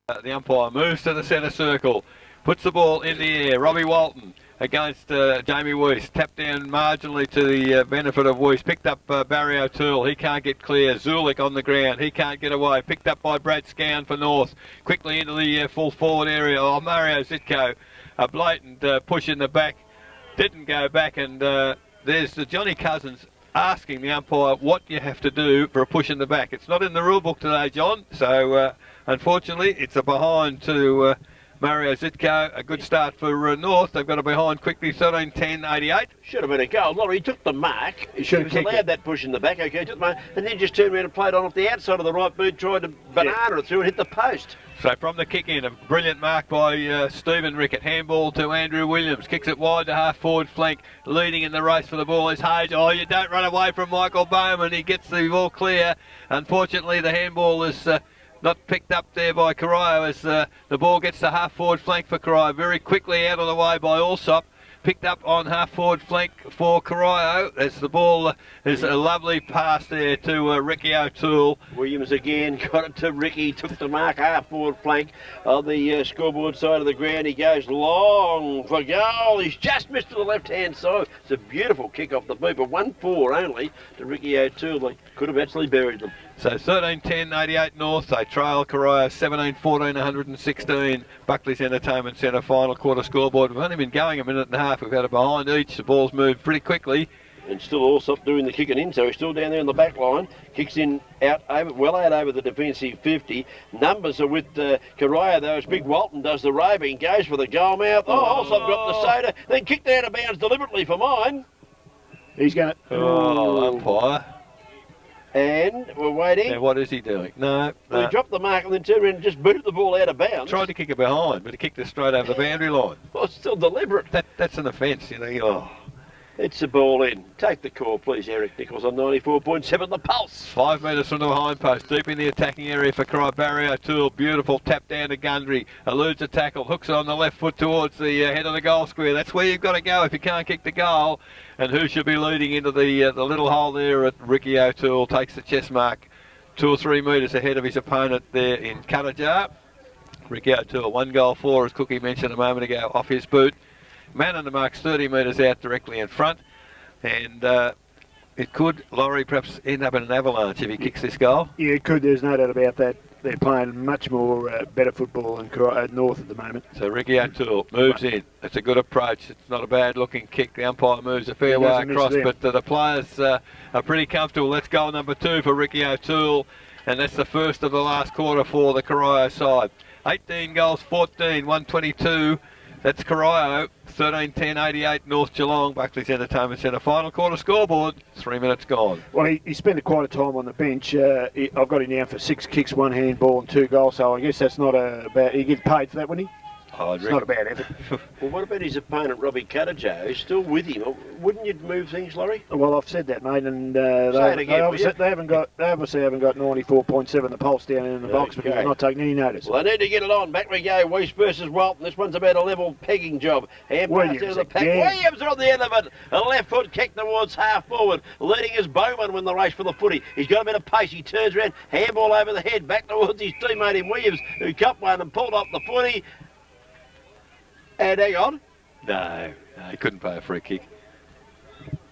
The umpire moves to the centre circle, puts the ball in the air. Robbie Walton against Jamie Weiss. Tapped down marginally to the benefit of Weiss. Picked up Barry O'Toole. He can't get clear. Zulik on the ground. He can't get away. Picked up by Brad Scown for North. Quickly into the full forward area. Oh, Mario Zitko. A blatant push in the back. Didn't go back, and there's the Johnny Cousins asking the umpire what you have to do for a push in the back. It's not in the rule book today, John, so unfortunately it's a behind to Mario Zitko. A good start for North. They've got a behind quickly, 13-10-88. Should have been a goal. Laurie took the mark. He was allowed that push in the back, okay, took the mark, and then just turned around and played on off the outside of the right boot, tried to banana it through and hit the post. So from the kick in, a brilliant mark by Stephen Rickett. Handball to Andrew Williams. Kicks it wide to half forward flank. Leading in the race for the ball is Hayes. Oh, you don't run away from Michael Bowman. He gets the ball clear. Unfortunately, the handball is not picked up there by Corio as the ball gets to half forward flank for Corio. Very quickly out of the way by Allsop. Picked up on half forward flank for Corio as the ball is a lovely pass there to Ricky O'Toole. Williams again got it to Ricky, took the mark half forward flank on the scoreboard side of the ground. He goes long for goal. He's just missed to the left hand side. It's a beautiful kick off the boot, but 1-4 only to Ricky O'Toole. They could have actually buried them. So 13-10-88 North. They trail Corio 17-14-116. Buckley's Entertainment Centre final quarter scoreboard. We've only been going a minute and a half. We've had a behind each. The ball's moved pretty quickly. And still Allsop doing the kicking in, so he's still down there in the back line. Kicks in well out over the defensive 50. Numbers are with Corio though, as Big Walton does the roving, goes for the goal mouth. Oh, Allsop got the soda, then kicked out of bounds deliberately for mine. He's going to... Oh, umpire. And we're waiting. Now what is he doing? No. He dropped the mark and then turned around and just booted the ball out of bounds. Tried to kick it behind, but he kicked it straight over the boundary line. Well, it's still deliberate. That's an offence, you know. Oh. It's the ball in. Take the call, please, Eric Nichols on 94.7 The Pulse. 5 metres from the behind post, deep in the attacking area for Corio. Barry O'Toole, beautiful tap down to Gundry, eludes a tackle, hooks it on the left foot towards the head of the goal square. That's where you've got to go if you can't kick the goal. And who should be leading into the little hole there at Ricky O'Toole? Takes the chest mark 2 or 3 metres ahead of his opponent there in Cuttajar. Ricky O'Toole, 1 goal 4, as Cookie mentioned a moment ago, off his boot. Man on the mark's 30 metres out directly in front, and it could, Laurie, perhaps end up in an avalanche if he kicks this goal. Yeah, it could. There's no doubt about that. They're playing much more better football than North at the moment. So Ricky O'Toole moves in. It's a good approach. It's not a bad looking kick. The umpire moves a fair way across, but the players are pretty comfortable. That's goal number 2 for Ricky O'Toole, and that's the first of the last quarter for the Corio side. 18 goals, 14, 122. That's Corio, 13-10-88 North Geelong, Buckley's Entertainment Centre. Final quarter scoreboard, 3 minutes gone. Well, he spent quite a time on the bench. I've got him down for 6 kicks, 1 handball and 2 goals, so I guess that's not a bad... He gets paid for that, wouldn't he? Oh, it's not a bad effort. Well, what about his opponent, Robbie Cuttajar, who's still with him? Wouldn't you move things, Laurie? Well, I've said that, mate, and they obviously haven't got 94.7 The Pulse down in the box, but he's not taking any notice. Well, they need to get it on. Back we go, Weiss versus Walton. This one's about a level pegging job. Hand pass out of the pack. Williams are on the end of it. A left foot kick towards half forward. Leading is Bowman win the race for the footy. He's got a bit of pace. He turns around, handball over the head, back towards his teammate in Williams, who copped one and pulled off the footy. And hang on. No, he couldn't pay a free kick.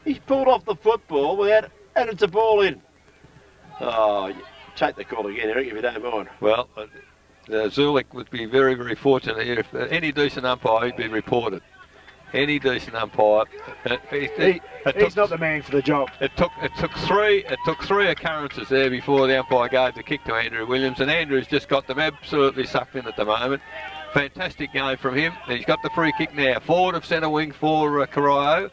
He's pulled off the football without, and it's a ball in. Oh, take the call again, Eric, if you don't mind. Well, Zulik would be very, very fortunate here. If any decent umpire, he'd be reported. Any decent umpire. He's not the man for the job. It took 3 occurrences there before the umpire gave the kick to Andrew Williams, and Andrew's just got them absolutely sucked in at the moment. Fantastic game from him. He's got the free kick now. Forward of centre wing for Corio.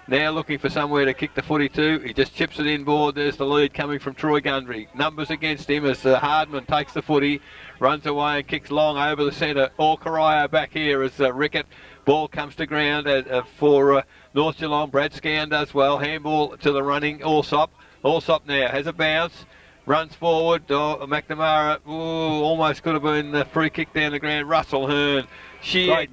Now looking for somewhere to kick the footy to. He just chips it inboard. There's the lead coming from Troy Gundry. Numbers against him as Hardman takes the footy, runs away and kicks long over the centre. All Corio back here as Rickett. Ball comes to ground for North Geelong. Brad Scown does well. Handball to the running Allsop. Allsop now has a bounce. Runs forward, McNamara, almost could have been the free kick down the ground. Russell Hearn, sheer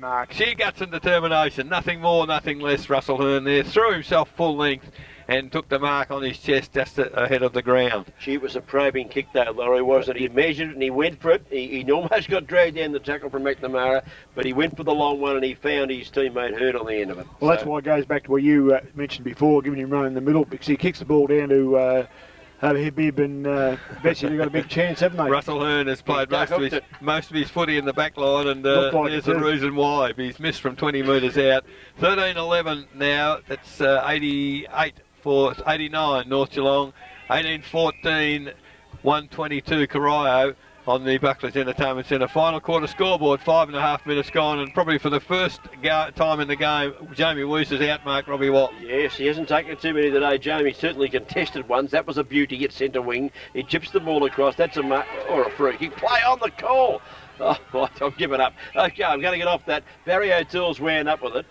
guts and determination, nothing more, nothing less. Russell Hearn there, threw himself full length and took the mark on his chest just ahead of the ground. Gee, it was a probing kick though, Laurie, wasn't it? He measured it and he went for it. He almost got dragged down the tackle from McNamara, but he went for the long one and he found his teammate hurt on the end of it. Well, that's why it goes back to what you mentioned before, giving him run in the middle, because he kicks the ball down to Habib and Bessie. They've got a big chance, haven't they? Russell Hearn has played most of his footy in the back line, and there's the reason why. He's missed from 20 metres out. 13-11 now. That's 88 for 89 North Geelong. 18-14, 122 Corio on the Buckley's Entertainment Centre. Final quarter scoreboard, 5.5 minutes gone, and probably for the first time in the game, Jamie Weiss has outmarked Robbie Watt. Yes, he hasn't taken too many today. Jamie certainly contested ones. That was a beauty. Gets centre wing. He chips the ball across. That's a mark or a free kick. Play on the call. Oh, right, I'll give it up. Okay, I'm going to get off that. Barry O'Toole's wound up with it.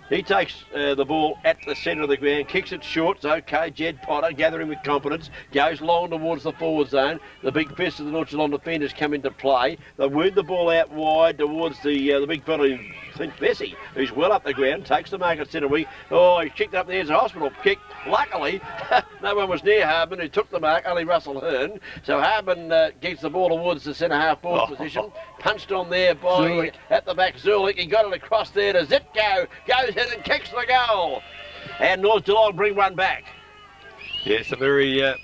He takes the ball at the centre of the ground, kicks it short. It's okay. Jed Potter, gathering with confidence, goes long towards the forward zone. The big fist of the North Geelong defenders come into play. They wound the ball out wide towards the big fella, I think Bessie, who's well up the ground, takes the mark at centre wing. Oh, he's kicked up there as a hospital kick. Luckily, no one was near Hardman, who took the mark, only Russell Hearn. So Hardman gets the ball towards the centre half forward position. Punched on there by, at the back, Zulik. He got it across there to Zitko. Goes in and kicks the goal. And North Geelong bring one back. Yes, a very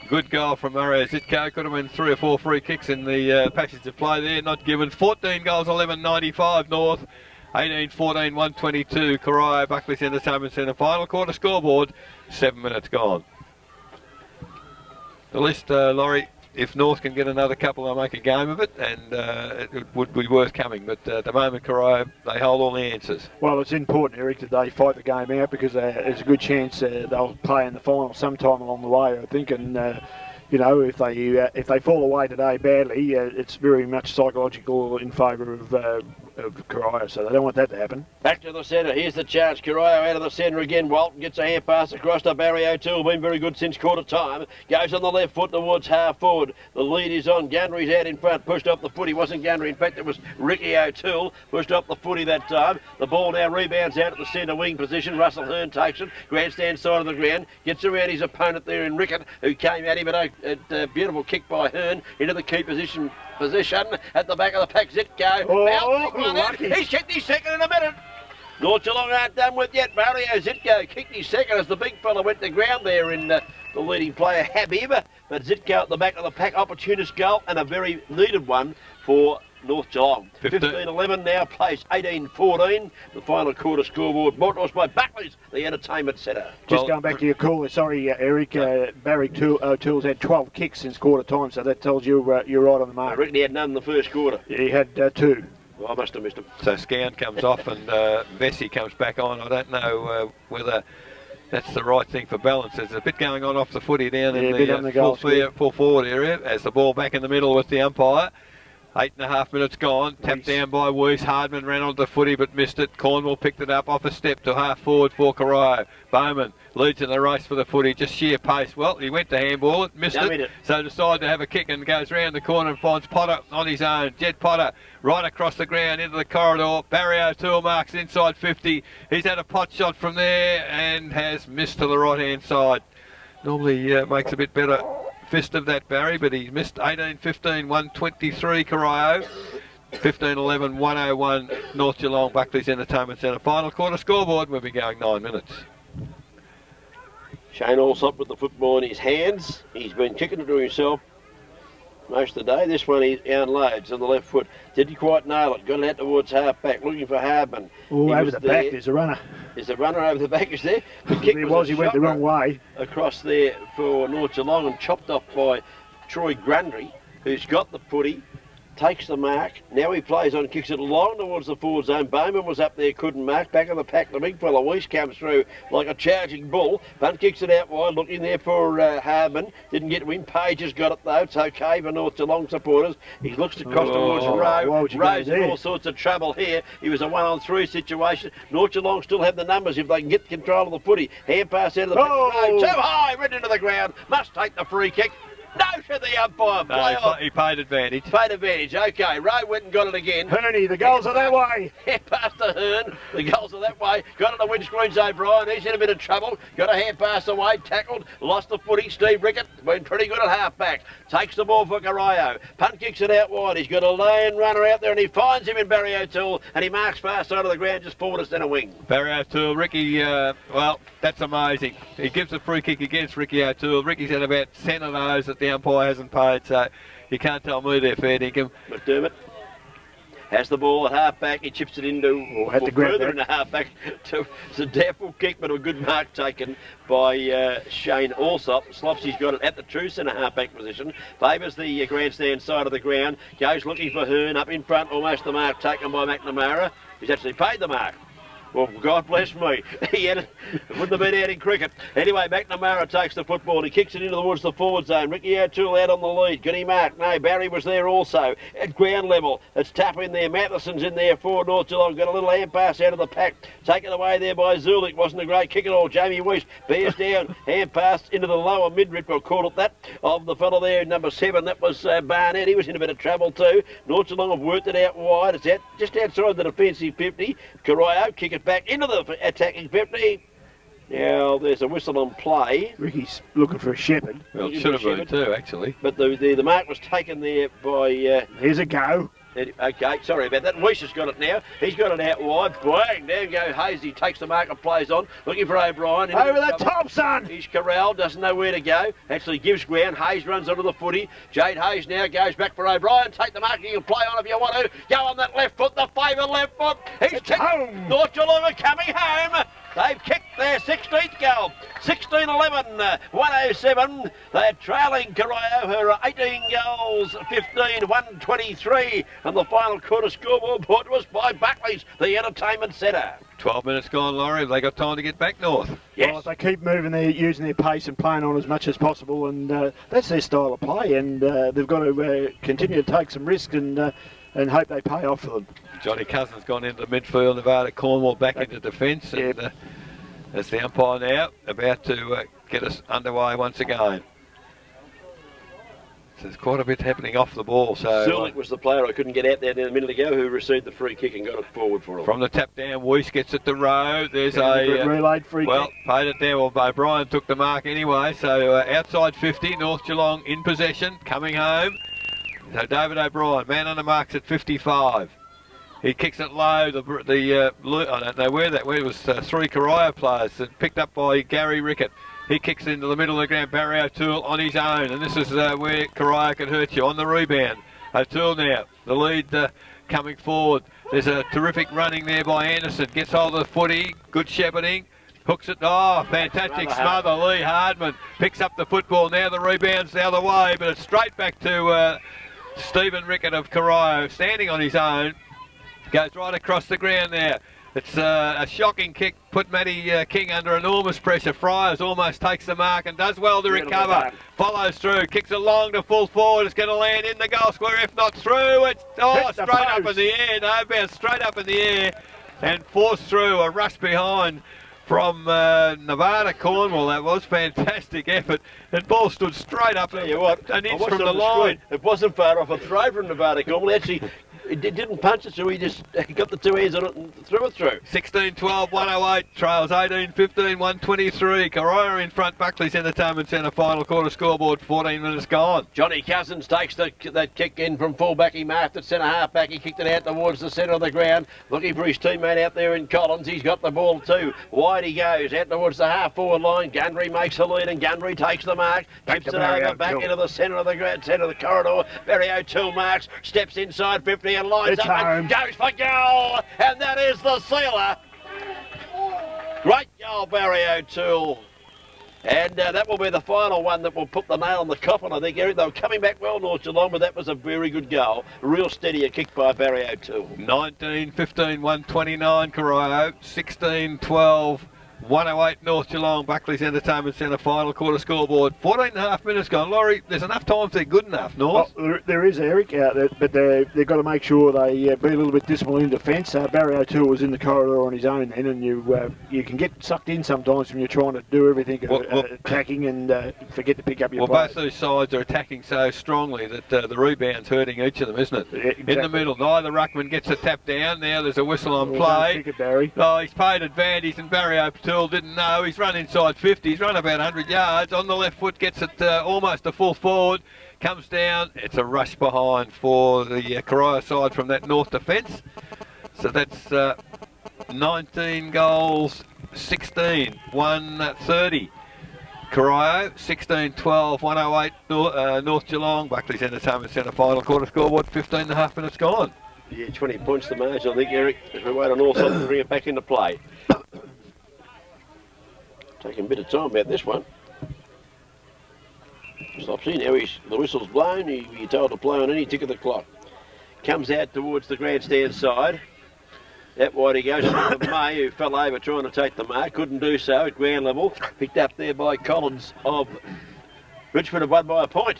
good goal from Mario Zitko. Could have been 3 or 4 free kicks in the passage of play there. Not given. 14 goals, 11-95 North. 18-14, 122 Corio, Buckley's Entertainment Centre. Final quarter scoreboard, 7 minutes gone. The list, Laurie, if North can get another couple, they'll make a game of it, and it would be worth coming. But at the moment, Corio, they hold all the answers. Well, it's important, Eric, that they fight the game out, because there's a good chance they'll play in the final sometime along the way, I think. And you know, if they fall away today badly, it's very much psychological in favour of Corio, so they don't want that to happen. Back to the centre. Here's the charge. Corio out of the centre again. Walton gets a hand pass across to Barry O'Toole. Been very good since quarter time. Goes on the left foot towards half forward. The lead is on. Gundry's out in front. Pushed off the footy. Wasn't Gundry. In fact, it was Ricky O'Toole. Pushed off the footy that time. The ball now rebounds out at the centre wing position. Russell Hearn takes it. Grandstand side of the ground. Gets around his opponent there in Rickett, who came at him. A beautiful kick by Hearn into the key position at the back of the pack. Zitko. He's kicked his second in a minute. North Geelong aren't done with yet. Mario Zitko kicked his second as the big fella went to ground there in the leading player Habib. But Zitko at the back of the pack, opportunist goal, and a very needed one for North Geelong. 15-11 now, plays 18-14. The final quarter scoreboard brought to us by Buckley's, the Entertainment Centre. Just going back to your call, sorry, Eric, Barry O'Toole's had 12 kicks since quarter time, so that tells you you're right on the mark. I reckon he had none in the first quarter. He had 2. Well, I must have missed him. So Scown comes off and Vesey comes back on. I don't know whether that's the right thing for balance. There's a bit going on off the footy down in the full forward area as the ball back in the middle with the umpire. 8.5 minutes gone. Tapped down by Weiss. Hardman ran onto the footy but missed it. Cornwall picked it up off a step to half forward for Corio. Bowman leads in the race for the footy. Just sheer pace. Well, he went to handball it, missed it. So decided to have a kick and goes round the corner and finds Potter on his own. Jed Potter right across the ground into the corridor. Barry O'Toole marks inside 50. He's had a pot shot from there and has missed to the right-hand side. Normally makes a bit better fist of that, Barry, but he missed. 18-15, 123 Corio. 15-11, 101 North Geelong, Buckley's Entertainment Centre. Final quarter scoreboard, we'll be going 9 minutes. Shane Allsop with the football in his hands. He's been kicking it to himself most of the day. This one he unloads on the left foot. Didn't quite nail it. Got it out towards half back, looking for Hardman. Oh, over the back, there's a runner. There's a runner over the back, is there? The kick he went the wrong way. Across there for North Geelong and chopped off by Troy Grundy, who's got the footy, takes the mark. Now he plays on, kicks it long towards the forward zone. Bowman was up there, couldn't mark. Back of the pack, the big fella Weiss comes through like a charging bull. Bunt kicks it out wide, looking there for Hardman. Didn't get to win. Page has got it though. It's okay for North Geelong supporters. He looks across towards Rowe. Rowe's in all sorts of trouble here. He was a 1-on-3 situation. North Geelong still have the numbers if they can get control of the footy. Hand pass out of the back. Too high, right into the ground. Must take the free kick. No, said the umpire. Play No, on. he paid advantage. Paid advantage. Okay, Rowe went and got it again. Herney, the goals are that way. Hand pass to Hearn. The goals are that way. Got it to windscreens O'Brien. He's in a bit of trouble. Got a hand pass away. Tackled. Lost the footy. Steve Rickett. Been pretty good at half-back. Takes the ball for Corio. Punt kicks it out wide. He's got a lane runner out there and he finds him in Barry O'Toole and he marks far side of the ground just forward of centre wing. Barry O'Toole, Ricky, well, that's amazing. He gives a free kick against Ricky O'Toole. Ricky's had about 10 of those that the umpire hasn't paid, so you can't tell me they're fair dinkum. McDermott has the ball at half-back. He chips it into, further into half-back. It's a doubtful kick, but a good mark taken by Shane Alsop. Slopsy's got it at the true centre half-back position. Favours the grandstand side of the ground. Goes looking for Hearn up in front. Almost the mark taken by McNamara. He's actually paid the mark. Well, God bless me. It wouldn't have been out in cricket. Anyway, McNamara takes the football. He kicks it into towards the forward zone. Ricky O'Toole out on the lead. Can he mark? No, Barry was there also. At ground level, it's Tapp in there. Matheson's in there for North Geelong. Got a little hand pass out of the pack. Taken away there by Zulik. Wasn't a great kick at all. Jamie Weiss bears down. Hand pass into the lower mid-rip. We'll call it that. Of the fellow there, number 7. That was Barnett. He was in a bit of trouble too. North Geelong have worked it out wide. It's out just outside the defensive 50. Corio kick it back into the attacking 50. Now there's a whistle on play. Ricky's looking for a shepherd. Well, it should have been too, actually. But the mark was taken there by... Here's a go. Okay, sorry about that. Weiss has got it now. He's got it out wide. Bang, there go Hazy. Takes the mark and plays on. Looking for O'Brien. Over the top, son. He's corralled, doesn't know where to go. Actually gives ground. Hayes runs onto the footy. Jade Hayes now goes back for O'Brien. Take the mark. You can play on if you want to. Go on that left foot, the favoured left foot. He's kicked. Home. North Geelong are coming home. They've kicked their 16th goal. 16-11, 107. They're trailing Corio, who are 18 goals, 15, 123. And the final quarter scoreboard brought to us by Buckley's, the entertainment centre. 12 minutes gone, Laurie. Have they got time to get back north? Yes. Well, if they keep moving, they're using their pace and playing on as much as possible, and that's their style of play. And they've got to continue to take some risk and hope they pay off for them. Johnny Cousins gone into midfield. Nevada Cornwall back into defence. Yep. And that's the umpire now about to get us underway once again. So there's quite a bit happening off the ball. So Zulik was the player I couldn't get out there a minute ago who received the free kick and got it forward for him. from the tap down, Weiss gets it to Rowe. There's relayed free well, kick. paid it there. Well, O'Brien took the mark anyway. So outside 50, North Geelong in possession, coming home. So David O'Brien, man on the marks at 55. He kicks it low. I don't know where that went. It was 3 Corio players picked up by Gary Rickett. He kicks into the middle of the ground. Barry O'Toole on his own, and this is where Corio could hurt you on the rebound. O'Toole now, the lead coming forward. There's a terrific running there by Anderson. Gets hold of the footy. Good shepherding. Hooks it. Oh, fantastic smother. Lee Hardman picks up the football. Now the rebound's the other way, but it's straight back to Stephen Rickett of Corio, standing on his own. Goes right across the ground there. It's a shocking kick. Put Matty King under enormous pressure. Friars almost takes the mark and does well to recover. Follows through. Kicks it long to full forward. It's going to land in the goal square. If not through, it's straight up in the air. No, bounce straight up in the air and forced through. A rush behind from Nevada Cornwall. That was fantastic effort. And ball stood straight up an inch from the line. It wasn't far off a throw from Nevada Cornwall. Actually, it didn't punch it, so he just got the 2 hands on it and threw it through. 16-12, 108, trails 18-15, 123. Corio in front, Buckley's Entertainment Centre, final quarter scoreboard, 14 minutes gone. Johnny Cousins takes that kick in from full-back. He marked it centre half-back. He kicked it out towards the centre of the ground, looking for his teammate out there in Collins. He's got the ball too. Wide he goes, out towards the half-forward line. Gundry makes the lead and Gundry takes the mark. Tips it over, back into the centre of the ground, centre of the corridor. Barry O'Toole marks, steps inside 50 and lines up and goes for goal. And that is the sealer. Great goal, Barry O'Toole. And that will be the final one that will put the nail on the coffin, I think, Eric. They were coming back well, North Geelong, but that was a very good goal. Real steady, a kick by Barry O'Toole. 19-15, 129, Corio. 16-12, 108 North Geelong, Buckley's Entertainment Centre final quarter scoreboard. 14.5 minutes gone. Laurie, there's enough time to be good enough, North. Well, there is, Eric, but they've got to make sure they be a little bit disciplined in defence. Barry O'Toole was in the corridor on his own then, and you can get sucked in sometimes when you're trying to do everything attacking and forget to pick up your both those sides are attacking so strongly that the rebound's hurting each of them, isn't it? Yeah, exactly. In the middle, neither ruckman gets a tap down. Now there's a whistle on play. Kick it, Barry. Oh, he's paid advantage, and Barry O'Toole didn't know. He's run inside 50. He's run about 100 yards. On the left foot, gets it almost a full forward. Comes down. It's a rush behind for the Corio side from that North defence. So that's 19 goals, 16, 130. Corio, 16-12, 108 North Geelong. Buckley's Entertainment Centre final quarter scoreboard, 15.5 minutes gone. Yeah, 20 points the margin, I think, Eric, as we wait on all sides to bring it back into play. Taking a bit of time about this one. Stops in, now the whistle's blown, you're told to play on any tick of the clock. Comes out towards the grandstand side. That wide he goes, May, who fell over trying to take the mark, couldn't do so at ground level. Picked up there by Collins of Richmond, have won by a point.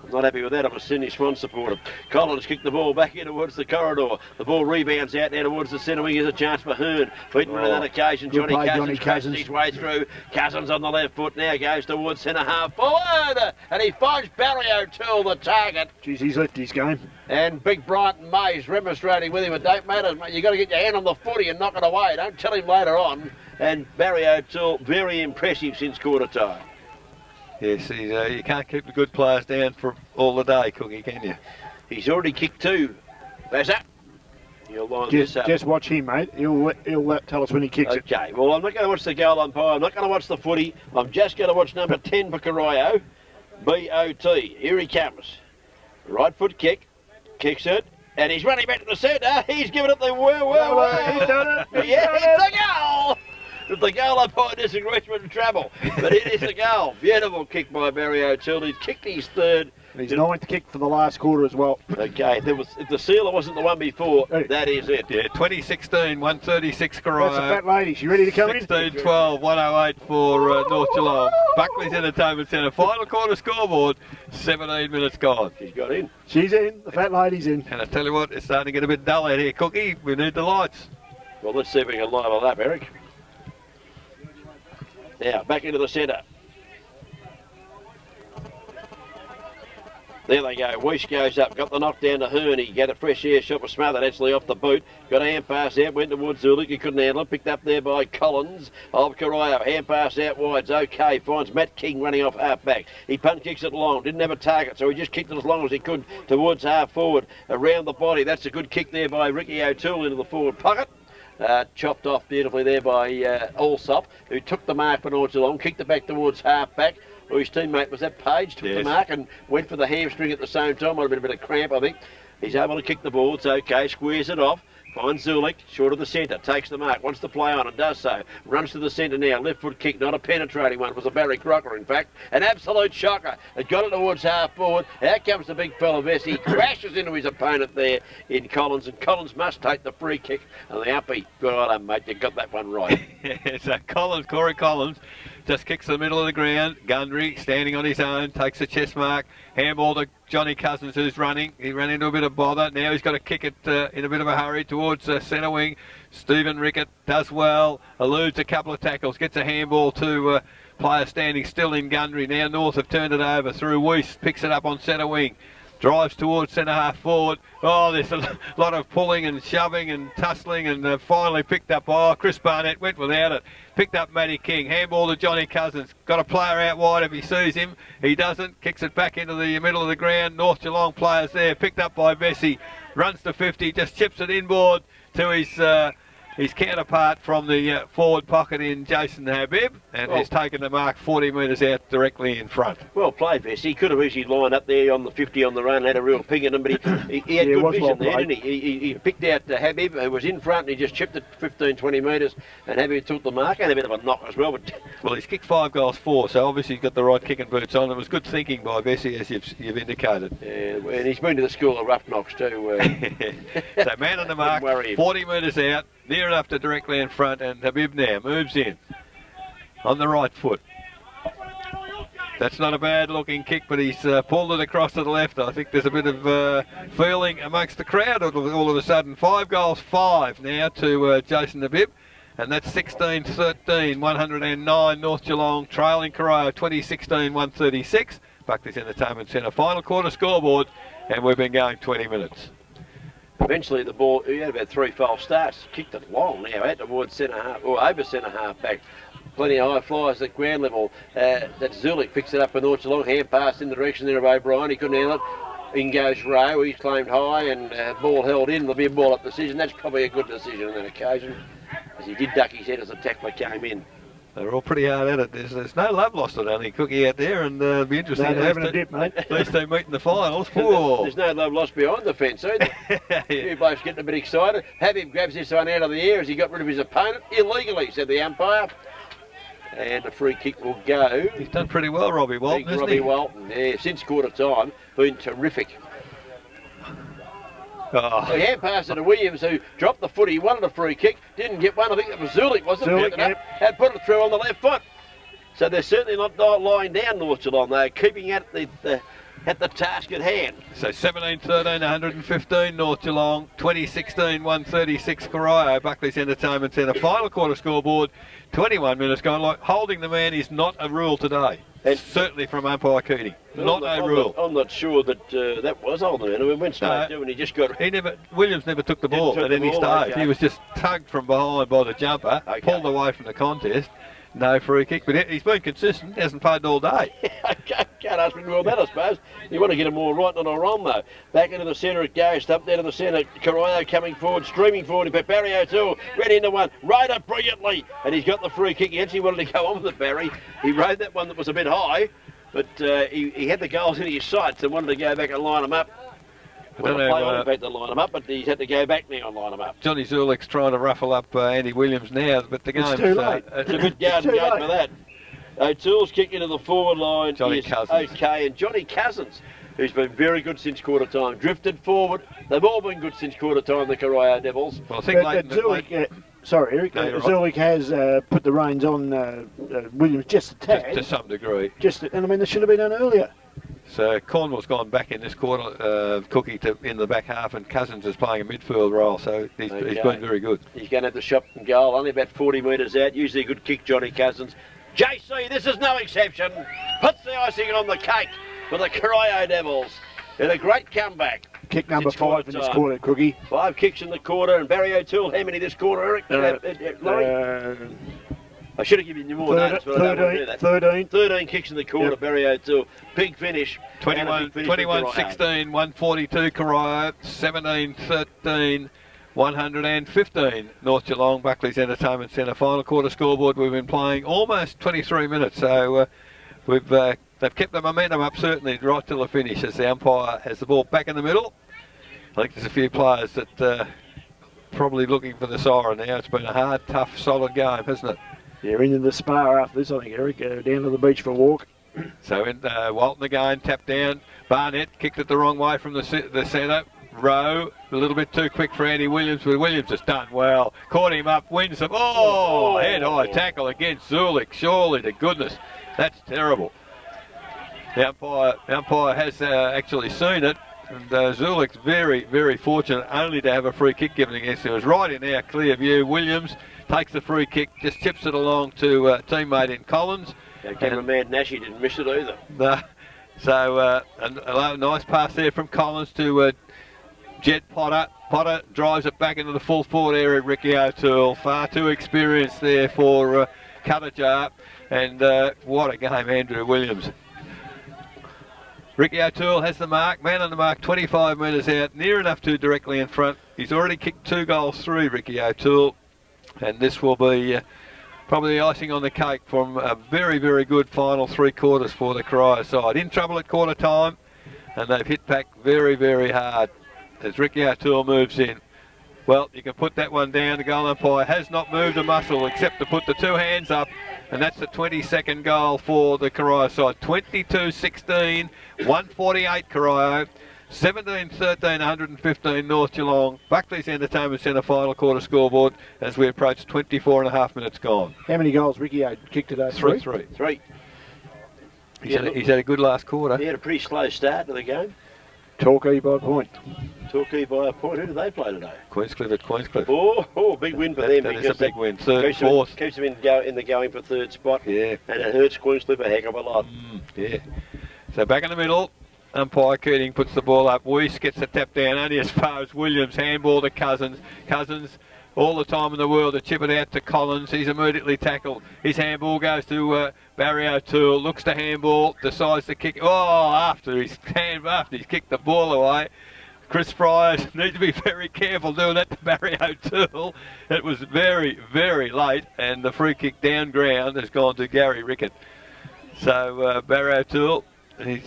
I'm not happy with that. I'm a Sydney Swan supporter. Collins kicked the ball back in towards the corridor. The ball rebounds out now towards the centre wing. Here's a chance for Hearn. Beaten on that occasion. Johnny Cousins his way through. Cousins on the left foot now goes towards centre half forward. And he finds Barry O'Toole, the target. Jeez, he's left his game. And big Brighton Mays remonstrating with him. It don't matter, mate. You've got to get your hand on the footy and knock it away. Don't tell him later on. And Barry O'Toole, very impressive since quarter time. Yes, you can't keep the good players down for all the day, Cookie, can you? He's already kicked two. That's that. He'll line this up. Just watch him, mate. He'll tell us when he kicks it. Okay, well, I'm not going to watch the goal umpire. I'm not going to watch the footy. I'm just going to watch number 10 for Corio, B.O.T. Here he comes. Right foot kick. Kicks it. And he's running back to the centre. He's given it the He's done it. It's a goal. If the goal umpire disagrees, we're in trouble. But it is a goal. Beautiful kick by Barry O'Toole. He's kicked his third. He's ninth kick for the last quarter as well. Okay, if the sealer wasn't the one before, that is it. Yeah, 2016, 136 Corio. That's the fat ladies. You ready to come 16-12, 108 for North Geelong. Buckley's Entertainment Centre. Final quarter scoreboard, 17 minutes gone. She's got in. She's in. The fat lady's in. And I tell you what, it's starting to get a bit dull out here, Cookie. We need the lights. Well, let's see if we can line it up, Eric. Now, back into the centre. There they go. Weish goes up, got the knock down to Hearn. He got a fresh air shot, was smothered actually off the boot. Got a hand pass out, went towards Zulik. He couldn't handle it. Picked up there by Collins of Corio. Hand pass out wide's okay. Finds Matt King running off half back. He punt kicks it long. Didn't have a target, so he just kicked it as long as he could towards half forward. Around the body. That's a good kick there by Ricky O'Toole into the forward pocket. Chopped off beautifully there by Allsop, who took the mark for North Geelong, kicked it back towards half back. Or his teammate, was that Page, took the mark and went for the hamstring at the same time. Might have been a bit of cramp, I think. He's able to kick the ball. It's okay. Squares it off. Finds Zulik, short of the centre, takes the mark, wants to play on and does so. Runs to the centre now, left foot kick, not a penetrating one. It was a Barry Crocker, in fact. An absolute shocker. It got it towards half forward. Out comes the big fella Vesey. Crashes into his opponent there in Collins, and Collins must take the free kick. And the uppy, good on him, mate, you got that one right. So Corey Collins, just kicks the middle of the ground. Gundry standing on his own, takes a chest mark. Handball to Johnny Cousins, who's running. He ran into a bit of bother. Now he's got to kick it in a bit of a hurry towards centre wing. Stephen Rickett does well, eludes a couple of tackles, gets a handball to player standing still in Gundry. Now North have turned it over through Weiss, picks it up on centre wing. Drives towards centre half forward. Oh, there's a lot of pulling and shoving and tussling, and finally picked up. Oh, Chris Barnett went without it. Picked up Matty King. Handball to Johnny Cousins. Got a player out wide if he sees him. He doesn't. Kicks it back into the middle of the ground. North Geelong players there. Picked up by Vesey. Runs to 50. Just chips it inboard to his counterpart from the forward pocket in Jason Habib, and he's taken the mark 40 metres out directly in front. Well played, Vesey. He could have easily lined up there on the 50 on the run, had a real ping in him, but he had good vision there, didn't he? He picked out Habib, who was in front, and he just chipped it 15, 20 metres, and Habib took the mark, and a bit of a knock as well. But well, he's kicked 5 goals 4, so obviously he's got the right kicking boots on. It was good thinking by Vesey, as you've indicated. Yeah, and he's been to the school of rough knocks too. So man on the mark, 40 metres out, near near enough to directly in front, and Habib now moves in on the right foot. That's not a bad looking kick, but he's pulled it across to the left. I think there's a bit of feeling amongst the crowd all of a sudden. 5 goals, 5 now to Jason Habib. And that's 16-13, 109 North Geelong, trailing Corio 2016-136. Buckley's Entertainment Centre final quarter scoreboard, and we've been going 20 minutes. Eventually the ball, he had about 3 false starts, kicked it long now, out towards centre half, or over centre half back. Plenty of high flyers at ground level. That Zulik picks it up for North Geelong, hand pass in the direction there of O'Brien, he couldn't handle it. In goes Rowe, he's claimed high, and ball held in. There'll be a ball up decision. That's probably a good decision on that occasion, as he did duck his head as the tackler came in. They're all pretty hard at it. There's no love lost at only Cookie out there, and it'll be interesting. No, they're having a dip, mate. At least they meet in the finals. There's no love lost behind the fence either. You blokes getting a bit excited. Habib grabs this one out of the air as he got rid of his opponent illegally, said the umpire. And the free kick will go. He's done pretty well, Robbie Walton, isn't Robbie he? Walton, yeah, since quarter time, been terrific. Oh. He hand passed it to Williams, who dropped the foot. He wanted a free kick, didn't get one. I think it was Zulik, wasn't it? Zulik, yep. Had put it through on the left foot. So they're certainly not lying down, North Geelong. They're keeping at the task at hand. So 17-13, 115 North Geelong, 2016-136 Corio, Buckley's Entertainment Centre. Final quarter scoreboard, 21 minutes gone. Like, holding the man is not a rule today. And certainly from umpire Keating. Not a rule. I'm not sure that that was holding the man. We went straight to, and he just got... Williams never took the ball at any stage. Okay. He was just tugged from behind by the jumper, pulled away from the contest. No free kick, but he's been consistent. Hasn't played all day. Can't ask me more that, I suppose. You want to get him more right than a wrong, though. Back into the centre it goes. Up there to the centre. Corio coming forward, streaming forward. But Barry O'Toole ran into one. Rode it brilliantly. And he's got the free kick. He actually wanted to go on with it, Barry. He rode that one that was a bit high. But he had the goals in his sights and wanted to go back and line them up. Well, the play on back to line them up, but he's had to go back now and line them up. Johnny Zulik's trying to ruffle up Andy Williams now, but the game's too late. It's a good garden gate for that. O'Toole's kick into the forward line Johnny is Cousins. okay, and Johnny Cousins, who's been very good since quarter time, drifted forward. They've all been good since quarter time, the Corio Devils. Well, I think sorry, Eric. Zulik has put the reins on Williams just a tad. To some degree. And I mean, this should have been done earlier. So Cornwall's gone back in this quarter, Cookie in the back half, and Cousins is playing a midfield role, so he's been very good. He's going to have the shot and goal, only about 40 metres out. Usually a good kick, Johnny Cousins. JC, this is no exception. Puts the icing on the cake for the Corio Devils. In a great comeback. Kick number 5 in this quarter, Cookie. 5 kicks in the quarter, and Barry O'Toole, how many this quarter, Eric? I should have given you more notice, but I don't want to do that. 13 kicks in the quarter, yep. Barry O'Toole. Big finish. 21-16, 142 Corio, 17-13, 115 North Geelong, Buckley's Entertainment Centre. Final quarter scoreboard. We've been playing almost 23 minutes, so they've kept the momentum up certainly right till the finish as the umpire has the ball back in the middle. I think there's a few players that probably looking for the siren now. It's been a hard, tough, solid game, hasn't it? Yeah, into the spa after this, I think, Eric. Down to the beach for a walk. So Walton again, tapped down. Barnett kicked it the wrong way from the centre. Rowe, a little bit too quick for Andy Williams, but Williams has done well. Caught him up, wins him. Head-high tackle against Zulik. Surely to goodness, that's terrible. The umpire has actually seen it. And Zulik's very, very fortunate only to have a free kick given against him. It was right in our clear view. Williams takes the free kick, just chips it along to a teammate in Collins. Cameraman Nashi didn't miss it either. A nice pass there from Collins to Jed Potter. Potter drives it back into the full forward area. Ricky O'Toole, far too experienced there for Cuttajar. And what a game, Andrew Williams. Ricky O'Toole has the mark, man on the mark, 25 metres out, near enough to directly in front. He's already kicked 2 goals through, Ricky O'Toole, and this will be probably the icing on the cake from a very, very good final 3 quarters for the Corio side. In trouble at quarter time, and they've hit back very, very hard as Ricky O'Toole moves in. Well, you can put that one down. The goal umpire has not moved a muscle except to put the 2 hands up, and that's the 22nd goal for the Corio side. 22-16, 148 Corio, 17-13, 115 North Geelong. Buckley's Entertainment Centre final quarter scoreboard as we approach 24 and a half minutes gone. How many goals Ricky kicked today? 3-3. 3. He's had a good last quarter. He had a pretty slow start to the game. Torquay by a point. Torquay by a point. Who do they play today? Queenscliff at Queenscliff. Oh, big win for them. That is a big win. Third, keeps fourth. Keeps them in the going for third spot. Yeah. And it hurts Queenscliff a heck of a lot. Yeah. So back in the middle. Umpire Keating puts the ball up. Weiss gets the tap down only as far as Williams. Handball to Cousins. Cousins, all the time in the world, to chip it out to Collins. He's immediately tackled. His handball goes to Barry O'Toole. Looks to handball. Decides to kick. Oh, after he's kicked the ball away. Chris Fryers needs to be very careful doing that to Barry O'Toole. It was very, very late, and the free kick down ground has gone to Gary Rickett. So Barry O'Toole, he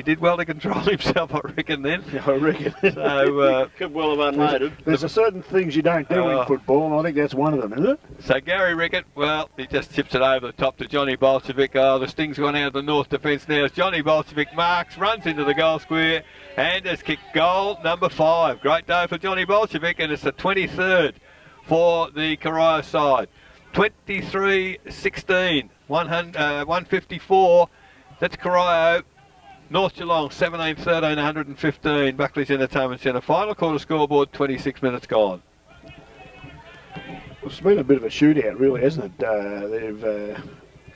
did well to control himself, I reckon, then. I reckon. So, could well have unloaded. There's a certain things you don't do in football, and I think that's one of them, isn't it? So Gary Rickett, well, he just chips it over the top to Johnny Bolshevic. Oh, the sting's gone out of the North defence now as Johnny Bolshevic marks, runs into the goal square, and has kicked goal number 5. Great day for Johnny Bolshevic, and it's the 23rd for the Corio side. 23-16, 154. That's Corio. North Geelong, 17-13, 115. Buckley's Entertainment Centre. Final quarter scoreboard, 26 minutes gone. It's been a bit of a shootout, really, hasn't it?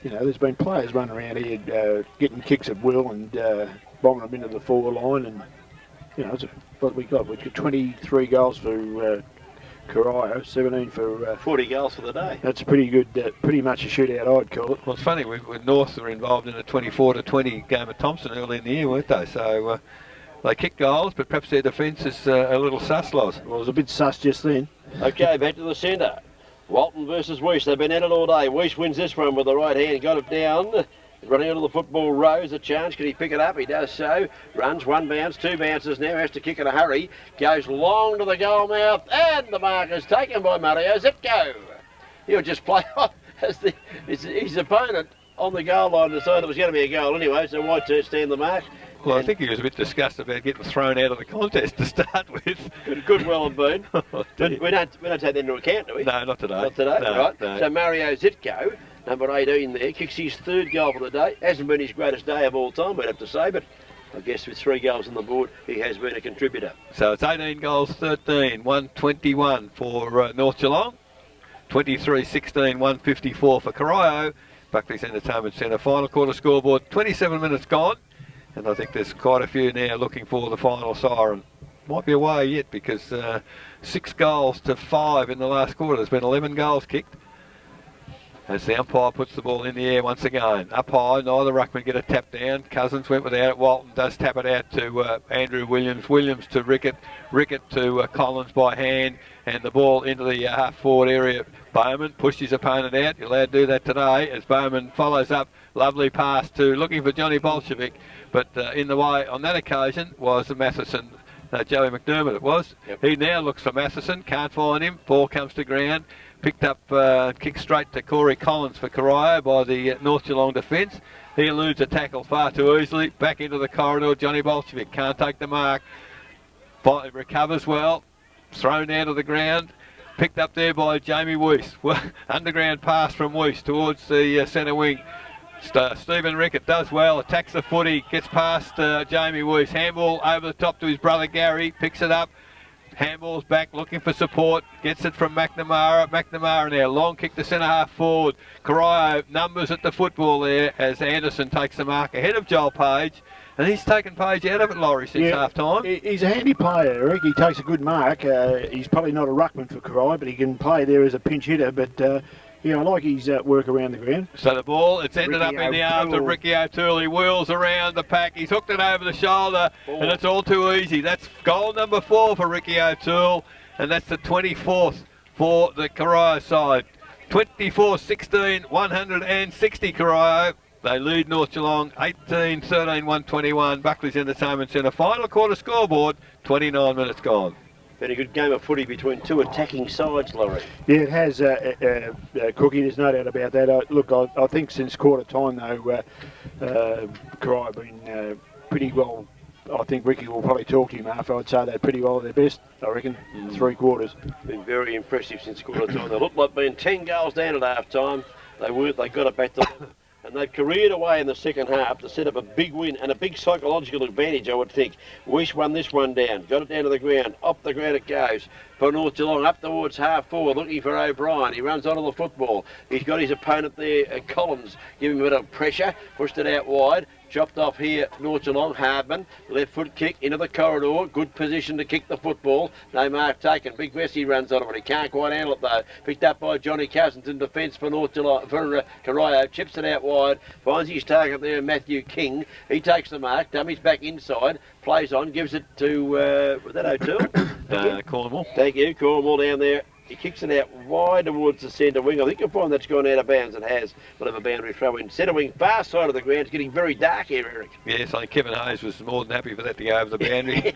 There's been players running around here getting kicks at will and bombing them into the forward line, and what we got? We've got 23 goals for Corio, 17 for 40 goals for the day. That's a pretty good, pretty much a shootout, I'd call it. Well, it's funny, North were involved in a 24-20 game at Thompson early in the year, weren't they? So they kicked goals, but perhaps their defence is a little sus, Loz. Well, it was a bit sus just then. Okay, back to the centre. Walton versus Weiss. They've been at it all day. Weiss wins this one with the right hand. Got it down. Running onto the football rows, a chance. Can he pick it up? He does so. Runs, one bounce, two bounces now. Has to kick in a hurry. Goes long to the goal mouth. And the mark is taken by Mario Zitko. He'll just play on as his opponent on the goal line decided it was going to be a goal anyway, so White stand the mark. Well, I think he was a bit disgusted about getting thrown out of the contest to start with. Could well have been. Oh, we don't take that into account, do we? No, not today. Not today, no, right. No. So Mario Zitko, number 18 there, kicks his 3rd goal for the day. Hasn't been his greatest day of all time, we'd have to say, but I guess with 3 goals on the board, he has been a contributor. So it's 18 goals, 13, 121 for North Geelong. 23-16, 154 for Corio. Buckley's Entertainment Centre final quarter scoreboard, 27 minutes gone. And I think there's quite a few now looking for the final siren. Might be away yet because 6 goals to 5 in the last quarter. There's been 11 goals kicked. As the umpire puts the ball in the air once again. Up high, neither ruckman get a tap down. Cousins went without it. Walton does tap it out to Andrew Williams. Williams to Rickett. Rickett to Collins by hand. And the ball into the half-forward area. Bowman pushed his opponent out. You're allowed to do that today as Bowman follows up. Lovely pass to looking for Johnny Bolshevic. But in the way on that occasion was Matheson. Joey McDermott it was. Yep. He now looks for Matheson. Can't find him. Ball comes to ground. Picked up, kicked straight to Corey Collins for Corio by the North Geelong defence. He eludes a tackle far too easily. Back into the corridor, Johnny Bolshevic can't take the mark. Recovers well. Thrown out of the ground. Picked up there by Jamie Weiss. Underground pass from Weiss towards the centre wing. Stephen Rickett does well, attacks the footy, gets past Jamie Weiss. Handball over the top to his brother Gary, picks it up. Handball's back, looking for support, gets it from McNamara. McNamara now, long kick to centre half forward. Corio numbers at the football there as Anderson takes the mark ahead of Joel Page. And he's taken Page out of it, Laurie, since half time. He's a handy player, Eric. He takes a good mark. He's probably not a ruckman for Corio, but he can play there as a pinch hitter. But I like his work around the ground. So the ball, it's ended up in the arms of Ricky O'Toole. He wheels around the pack. He's hooked it over the shoulder, and it's all too easy. That's goal number 4 for Ricky O'Toole, and that's the 24th for the Corio side. 24-16, 160 Corio. They lead North Geelong 18-13, 121. Buckley's Entertainment Centre final quarter scoreboard, 29 minutes gone. Been a good game of footy between 2 attacking sides, Laurie. Yeah, it has, Cookie, there's no doubt about that. I think since quarter time, though, Corio have been pretty well I think Ricky will probably talk to him after. I'd say they're pretty well at their best, I reckon, 3 quarters. Been very impressive since quarter time. They looked like being 10 goals down at half time. They weren't, they got it back to and they've careered away in the second half to set up a big win and a big psychological advantage, I would think. Wish won this one down, got it down to the ground, up the ground it goes for North Geelong, up towards half forward, looking for O'Brien. He runs onto the football. He's got his opponent there, Collins, giving him a bit of pressure, pushed it out wide. Chopped off here, North Geelong, Hardman, left foot kick into the corridor, good position to kick the football, no mark taken, Big Vesey runs on it, but he can't quite handle it though, picked up by Johnny Cousins in defence for North Geelong, for Corio, chips it out wide, finds his target there, Matthew King, he takes the mark, dummies back inside, plays on, gives it to, was that O'Toole? Cornwall. Thank you, Cornwall down there. He kicks it out wide towards the centre wing. I think you'll find that's gone out of bounds. It has. We'll have a boundary throw in. Centre wing, far side of the ground. It's getting very dark here, Eric. Yes, I think Kevin Hayes was more than happy for that to go over the boundary.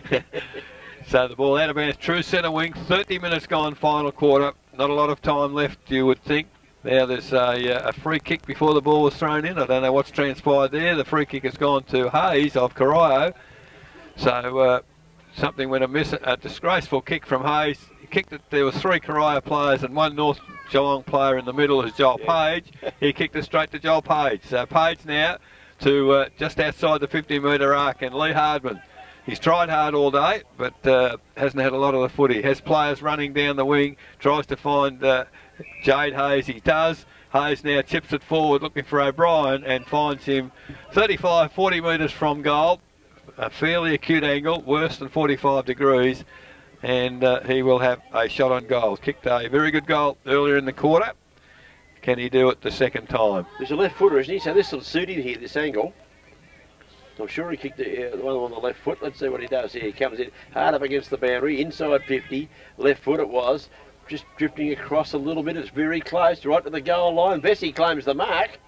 So the ball out of bounds, true centre wing. 30 minutes gone, final quarter. Not a lot of time left, you would think. Now there's a free kick before the ball was thrown in. I don't know what's transpired there. The free kick has gone to Hayes of Corio. So something went amiss. A disgraceful kick from Hayes. Kicked it, there was 3 Corio players and 1 North Geelong player in the middle is Joel Page. He kicked it straight to Joel Page. So Page now to just outside the 50-metre arc, and Lee Hardman. He's tried hard all day, but hasn't had a lot of the footy. Has players running down the wing, tries to find Jade Hayes. He does. Hayes now chips it forward looking for O'Brien and finds him 35, 40 metres from goal. A fairly acute angle, worse than 45 degrees. And he will have a shot on goal. Kicked a very good goal earlier in the quarter. Can he do it the second time? There's a left footer, isn't he? So this will suit him here, this angle. I'm sure he kicked the one on the left foot. Let's see what he does here. He comes in hard up against the boundary, inside 50. Left foot it was. Just drifting across a little bit. It's very close, right to the goal line. Vesey claims the mark.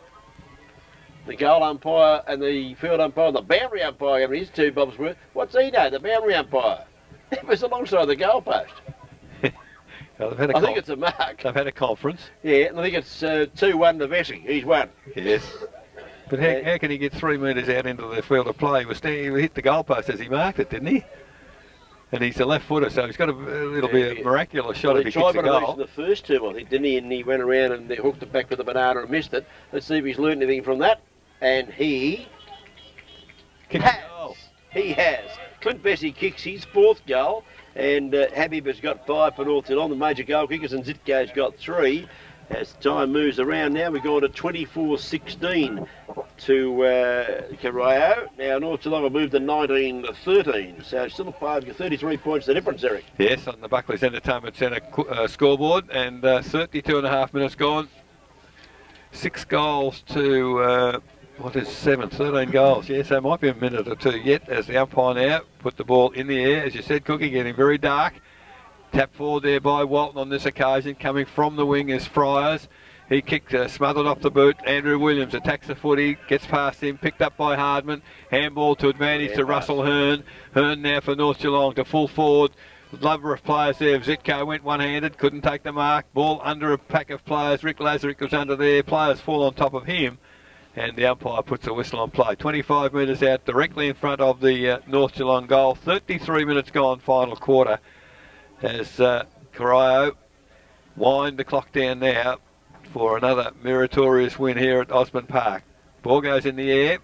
The goal umpire and the field umpire and the boundary umpire, his 2 bobs worth. What's he know, the boundary umpire? It was alongside the goalpost. Well, I think it's a mark. They've had a conference. Yeah, and I think it's 2-1 to Vesey. He's won. Yes. But how can he get 3 metres out into the field of play? He hit the goalpost as he marked it, didn't he? And he's a left footer, so he's got it'll be a miraculous shot if he kicks a goal. The first 2, I think, didn't he? And he went around and they hooked it back with a banana and missed it. Let's see if he's learned anything from that. And he has. He has. Clint Vesey kicks his 4th goal, and Habib has got 5 for North Geelong, the major goal kickers, and Zitko's got 3. As time moves around now, we've gone to 24-16 to Corio. Now North Geelong have moved to 19-13, so still 33 points the difference, Eric. Yes, on the Buckley's Entertainment Centre scoreboard, and 32.5 minutes gone. 6 goals to... 13 goals. Yes, there might be a minute or 2 yet as the umpire now put the ball in the air. As you said, Cookie, getting very dark. Tap forward there by Walton on this occasion. Coming from the wing is Friars. He kicked, smothered off the boot. Andrew Williams attacks the footy, gets past him, picked up by Hardman. Handball to advantage to Russell Hearn. Hearn now for North Geelong to full forward. Lover of players there. Zitko went one-handed, couldn't take the mark. Ball under a pack of players. Rick Lazarick was under there. Players fall on top of him. And the umpire puts a whistle on play. 25 metres out, directly in front of the North Geelong goal. 33 minutes gone, final quarter. As Corio wind the clock down now for another meritorious win here at Osborne Park. Ball goes in the air.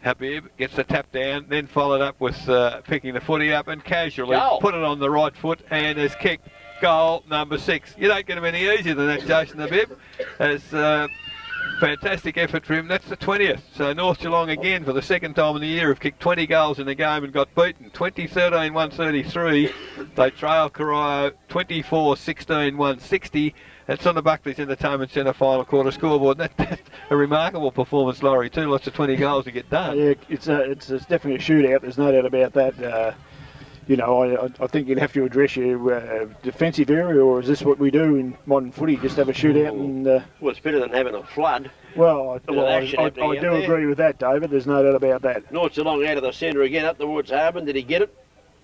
Habib gets the tap down, then followed up with picking the footy up and casually put it on the right foot and has kicked goal number 6. You don't get him any easier than that, Jason Habib. As fantastic effort for him. That's the 20th. So North Geelong again for the second time in the year have kicked 20 goals in a game and got beaten. 20-13-133. They trail Corio 24-16-160. That's on the Buckley's Entertainment Centre final quarter scoreboard. That's a remarkable performance, Laurie, too. Lots of 20 goals to get done. Yeah, it's definitely a shootout. There's no doubt about that. I think you'd have to address your defensive area, or is this what we do in modern footy? Just have a shootout and... Well, it's better than having a flood. Well, I do agree with that, David. There's no doubt about that. North Geelong out of the centre again, up towards Harbin. Did he get it?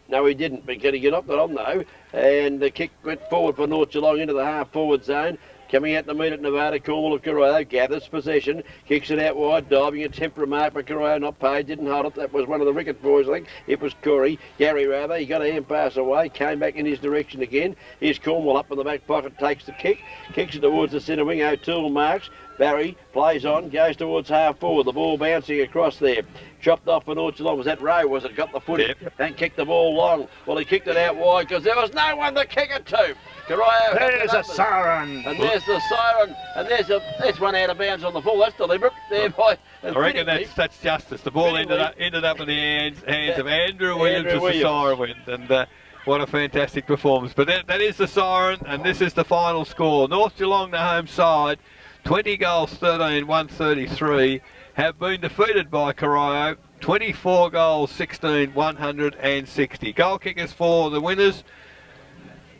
No, he didn't. But can he get up that on, though? And the kick went forward for North Geelong into the half-forward zone. Coming out to meet at Nevada, Cornwall of Corio gathers possession, kicks it out wide, diving attempt remark by Corio, not paid, didn't hold it. That was one of the Rickett boys, I think. It was Gary rather. He got a hand pass away, came back in his direction again. Here's Cornwall up in the back pocket, takes the kick, kicks it towards the centre wing. O'Toole marks. Barry plays on, goes towards half forward. The ball bouncing across there. Chopped off for North Geelong. Was that Rowe, was it? Got the footy. Yep. And kicked the ball long. Well, he kicked it out wide because there was no one to kick it to. Corio. There's a siren. And there's the siren. And there's one out of bounds on the full. That's deliberate. There by. I reckon that's justice. The ball ended up in the hands of Andrew Williams as the siren went. And what a fantastic performance. But that is the siren, and this is the final score. North Geelong, the home side, 20 goals, 13, 133, have been defeated by Corio, 24 goals, 16, 160. Goal kickers for the winners.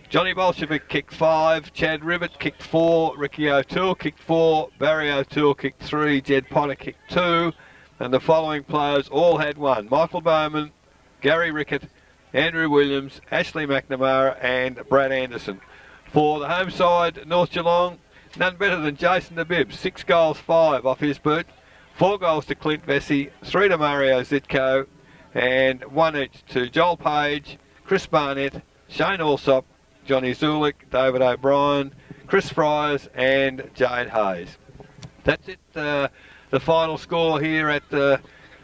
Johnny Bolshevik kicked 5, Chad Ribbett kicked 4, Ricky O'Toole kicked 4, Barry O'Toole kicked 3, Jed Potter kicked 2, and the following players all had 1. Michael Bowman, Gary Rickett, Andrew Williams, Ashley McNamara and Brad Anderson. For the home side, North Geelong, none better than Jason the Bibbs, 6 goals, 5 off his boot, 4 goals to Clint Vesey, 3 to Mario Zitko, and 1 each to Joel Page, Chris Barnett, Shane Allsop, Johnny Zulik, David O'Brien, Chris Fryers and Jade Hayes. That's it, the final score here at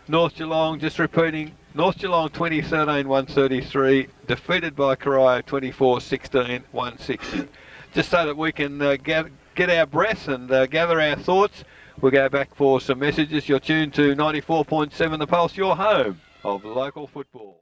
North Geelong. Just repeating, North Geelong 2013 133, defeated by Corio 24-16 160. Just so that we can get our breath and gather our thoughts, we'll go back for some messages. You're tuned to 94.7 The Pulse, your home of local football.